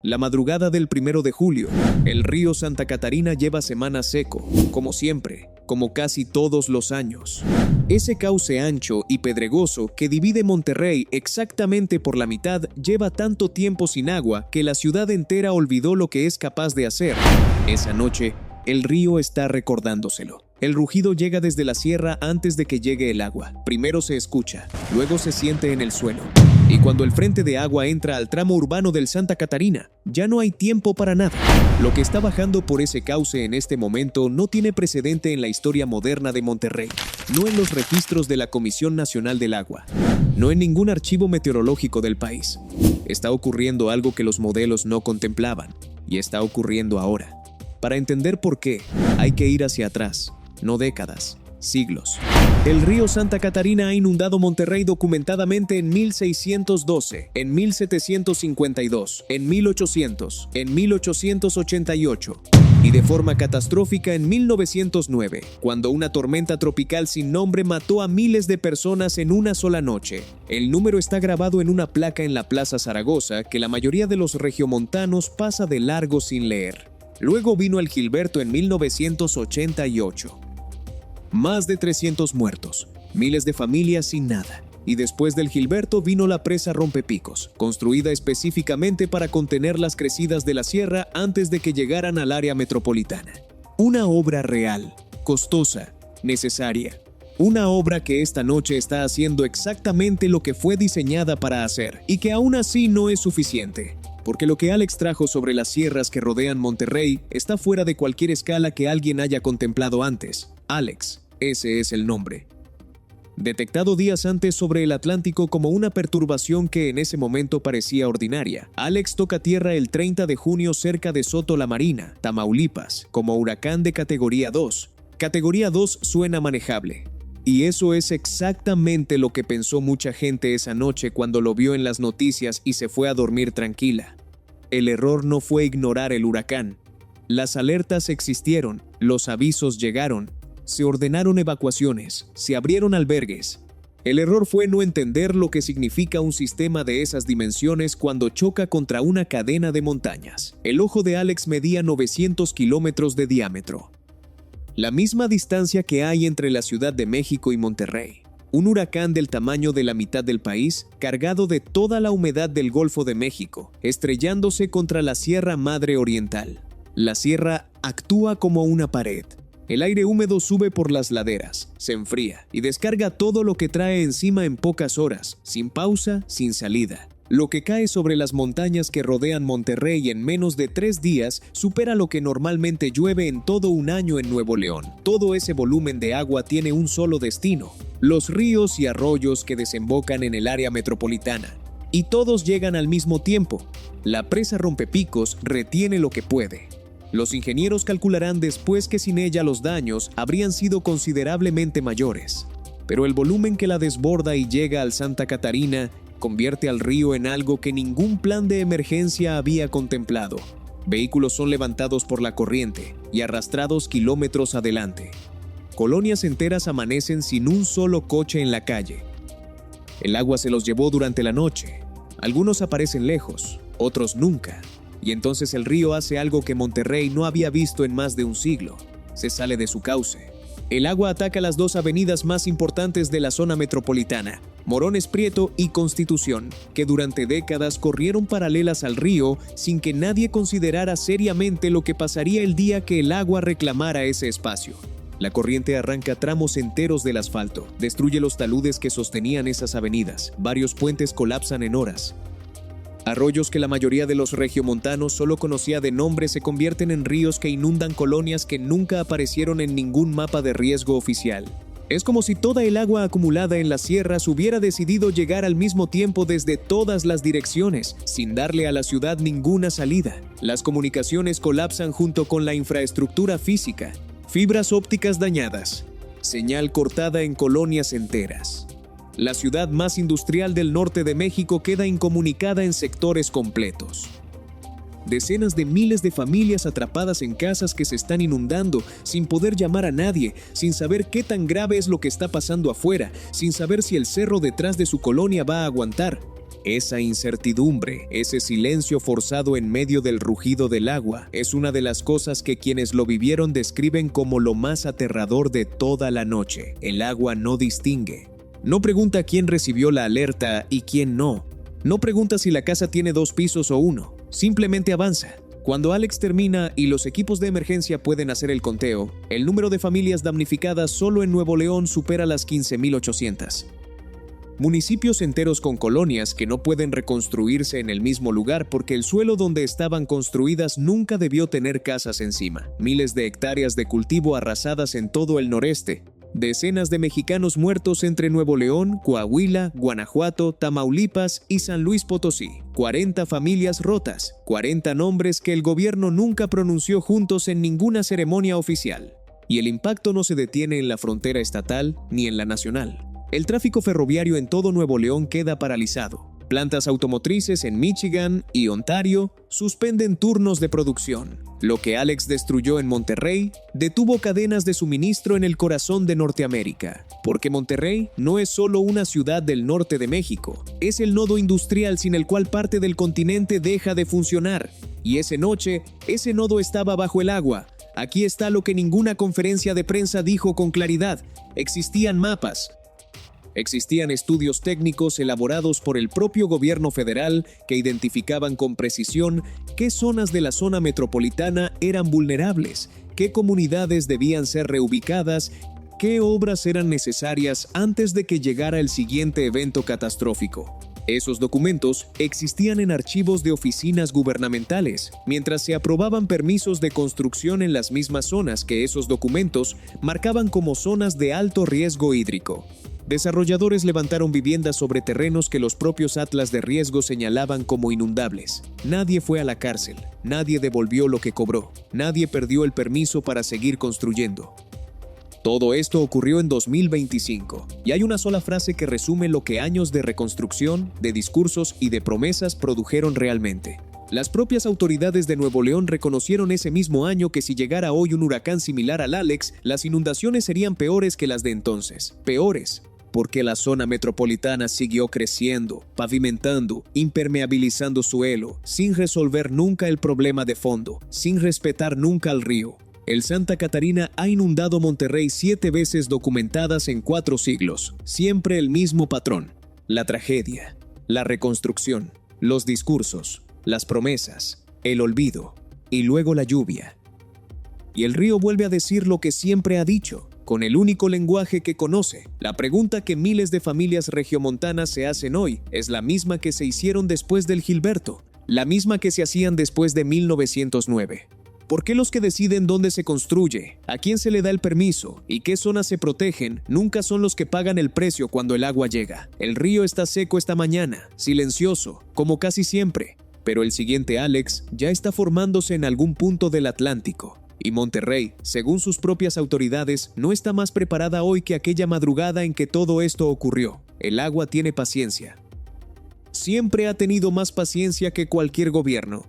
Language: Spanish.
La madrugada del 1 de julio, el río Santa Catarina lleva semanas seco, como siempre, como casi todos los años. Ese cauce ancho y pedregoso que divide Monterrey exactamente por la mitad lleva tanto tiempo sin agua que la ciudad entera olvidó lo que es capaz de hacer. Esa noche, el río está recordándoselo. El rugido llega desde la sierra antes de que llegue el agua. Primero se escucha, luego se siente en el suelo. Y cuando el frente de agua entra al tramo urbano del Santa Catarina, ya no hay tiempo para nada. Lo que está bajando por ese cauce en este momento no tiene precedente en la historia moderna de Monterrey, no en los registros de la Comisión Nacional del Agua, no en ningún archivo meteorológico del país. Está ocurriendo algo que los modelos no contemplaban, y está ocurriendo ahora. Para entender por qué, hay que ir hacia atrás, no décadas, siglos. El río Santa Catarina ha inundado Monterrey documentadamente en 1612, en 1752, en 1800, en 1888 y de forma catastrófica en 1909, cuando una tormenta tropical sin nombre mató a miles de personas en una sola noche. El número está grabado en una placa en la Plaza Zaragoza que la mayoría de los regiomontanos pasa de largo sin leer. Luego vino el Gilberto en 1988. Más de 300 muertos, miles de familias sin nada. Y después del Gilberto vino la presa Rompepicos, construida específicamente para contener las crecidas de la sierra antes de que llegaran al área metropolitana. Una obra real, costosa, necesaria. Una obra que esta noche está haciendo exactamente lo que fue diseñada para hacer y que aún así no es suficiente. Porque lo que Alex trajo sobre las sierras que rodean Monterrey está fuera de cualquier escala que alguien haya contemplado antes. Alex, ese es el nombre. Detectado días antes sobre el Atlántico como una perturbación que en ese momento parecía ordinaria, Alex toca tierra el 30 de junio cerca de Soto La Marina, Tamaulipas, como huracán de categoría 2. Categoría 2 suena manejable. Y eso es exactamente lo que pensó mucha gente esa noche cuando lo vio en las noticias y se fue a dormir tranquila. El error no fue ignorar el huracán. Las alertas existieron, los avisos llegaron, se ordenaron evacuaciones, se abrieron albergues. El error fue no entender lo que significa un sistema de esas dimensiones cuando choca contra una cadena de montañas. El ojo de Alex medía 900 kilómetros de diámetro. La misma distancia que hay entre la Ciudad de México y Monterrey. Un huracán del tamaño de la mitad del país, cargado de toda la humedad del Golfo de México, estrellándose contra la Sierra Madre Oriental. La sierra actúa como una pared. El aire húmedo sube por las laderas, se enfría y descarga todo lo que trae encima en pocas horas, sin pausa, sin salida. Lo que cae sobre las montañas que rodean Monterrey en menos de 3 días supera lo que normalmente llueve en todo un año en Nuevo León. Todo ese volumen de agua tiene un solo destino: los ríos y arroyos que desembocan en el área metropolitana. Y todos llegan al mismo tiempo. La presa Rompepicos retiene lo que puede. Los ingenieros calcularán después que sin ella los daños habrían sido considerablemente mayores. Pero el volumen que la desborda y llega al Santa Catarina convierte al río en algo que ningún plan de emergencia había contemplado. Vehículos son levantados por la corriente y arrastrados kilómetros adelante. Colonias enteras amanecen sin un solo coche en la calle. El agua se los llevó durante la noche. Algunos aparecen lejos, otros nunca. Y entonces el río hace algo que Monterrey no había visto en más de un siglo. Se sale de su cauce. El agua ataca las 2 avenidas más importantes de la zona metropolitana, Morones Prieto y Constitución, que durante décadas corrieron paralelas al río sin que nadie considerara seriamente lo que pasaría el día que el agua reclamara ese espacio. La corriente arranca tramos enteros del asfalto, destruye los taludes que sostenían esas avenidas, varios puentes colapsan en horas. Arroyos que la mayoría de los regiomontanos solo conocía de nombre se convierten en ríos que inundan colonias que nunca aparecieron en ningún mapa de riesgo oficial. Es como si toda el agua acumulada en las sierras hubiera decidido llegar al mismo tiempo desde todas las direcciones, sin darle a la ciudad ninguna salida. Las comunicaciones colapsan junto con la infraestructura física. Fibras ópticas dañadas. Señal cortada en colonias enteras. La ciudad más industrial del norte de México queda incomunicada en sectores completos. Decenas de miles de familias atrapadas en casas que se están inundando, sin poder llamar a nadie, sin saber qué tan grave es lo que está pasando afuera, sin saber si el cerro detrás de su colonia va a aguantar. Esa incertidumbre, ese silencio forzado en medio del rugido del agua, es una de las cosas que quienes lo vivieron describen como lo más aterrador de toda la noche. El agua no distingue. No pregunta quién recibió la alerta y quién no. No pregunta si la casa tiene 2 pisos o 1. Simplemente avanza. Cuando Alex termina y los equipos de emergencia pueden hacer el conteo, el número de familias damnificadas solo en Nuevo León supera las 15,800. Municipios enteros con colonias que no pueden reconstruirse en el mismo lugar porque el suelo donde estaban construidas nunca debió tener casas encima. Miles de hectáreas de cultivo arrasadas en todo el noreste. Decenas de mexicanos muertos entre Nuevo León, Coahuila, Guanajuato, Tamaulipas y San Luis Potosí. 40 familias rotas, 40 nombres que el gobierno nunca pronunció juntos en ninguna ceremonia oficial. Y el impacto no se detiene en la frontera estatal ni en la nacional. El tráfico ferroviario en todo Nuevo León queda paralizado. Plantas automotrices en Michigan y Ontario suspenden turnos de producción. Lo que Alex destruyó en Monterrey detuvo cadenas de suministro en el corazón de Norteamérica. Porque Monterrey no es solo una ciudad del norte de México, es el nodo industrial sin el cual parte del continente deja de funcionar. Y esa noche, ese nodo estaba bajo el agua. Aquí está lo que ninguna conferencia de prensa dijo con claridad. Existían mapas. Existían estudios técnicos elaborados por el propio gobierno federal que identificaban con precisión qué zonas de la zona metropolitana eran vulnerables, qué comunidades debían ser reubicadas, qué obras eran necesarias antes de que llegara el siguiente evento catastrófico. Esos documentos existían en archivos de oficinas gubernamentales, mientras se aprobaban permisos de construcción en las mismas zonas que esos documentos marcaban como zonas de alto riesgo hídrico. Desarrolladores levantaron viviendas sobre terrenos que los propios atlas de riesgo señalaban como inundables. Nadie fue a la cárcel, nadie devolvió lo que cobró, nadie perdió el permiso para seguir construyendo. Todo esto ocurrió en 2025, y hay una sola frase que resume lo que años de reconstrucción, de discursos y de promesas produjeron realmente. Las propias autoridades de Nuevo León reconocieron ese mismo año que si llegara hoy un huracán similar al Alex, las inundaciones serían peores que las de entonces. Peores. Porque la zona metropolitana siguió creciendo, pavimentando, impermeabilizando suelo, sin resolver nunca el problema de fondo, sin respetar nunca al río. El Santa Catarina ha inundado Monterrey 7 veces documentadas en 4 siglos, siempre el mismo patrón. La tragedia, la reconstrucción, los discursos, las promesas, el olvido y luego la lluvia. Y el río vuelve a decir lo que siempre ha dicho, con el único lenguaje que conoce. La pregunta que miles de familias regiomontanas se hacen hoy es la misma que se hicieron después del Gilberto, la misma que se hacían después de 1909. ¿Por qué los que deciden dónde se construye, a quién se le da el permiso y qué zonas se protegen nunca son los que pagan el precio cuando el agua llega? El río está seco esta mañana, silencioso, como casi siempre, pero el siguiente Alex ya está formándose en algún punto del Atlántico. Y Monterrey, según sus propias autoridades, no está más preparada hoy que aquella madrugada en que todo esto ocurrió. El agua tiene paciencia. Siempre ha tenido más paciencia que cualquier gobierno.